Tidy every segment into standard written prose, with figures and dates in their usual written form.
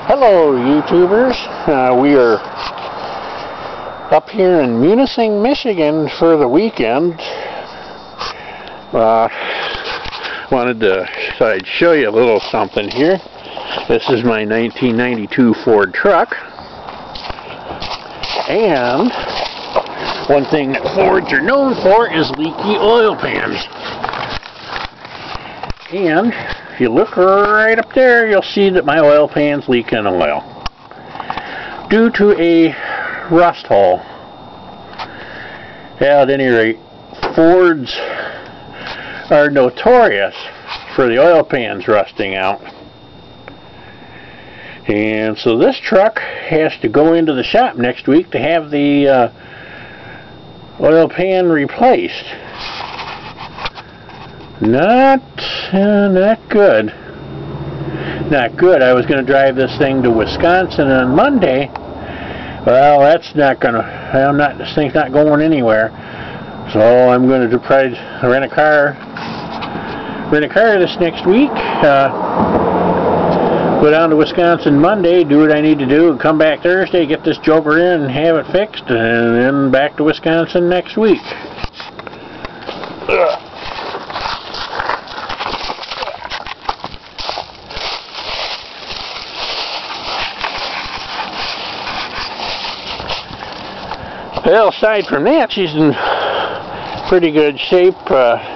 Hello YouTubers, we are up here in Munising, Michigan for the weekend. Thought I'd show you a little something here. This is my 1992 Ford truck, and one thing that Fords are known for is leaky oil pans. And if you look right up there, you'll see that my oil pan's leaking oil due to a rust hole. At any rate, Fords are notorious for the oil pans rusting out. And so this truck has to go into the shop next week to have the oil pan replaced. Not good. Not good. I was going to drive this thing to Wisconsin on Monday. Well, that's not going to, this thing's not going anywhere. So I'm going to probably rent a car this next week. Go down to Wisconsin Monday, do what I need to do, and come back Thursday, get this joker in and have it fixed, and then back to Wisconsin next week. Well, aside from that, she's in pretty good shape.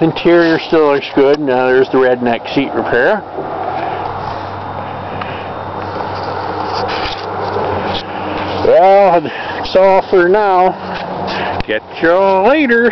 Interior still looks good. Now there's the redneck seat repair. Well, that's all for now. Catch y'all later.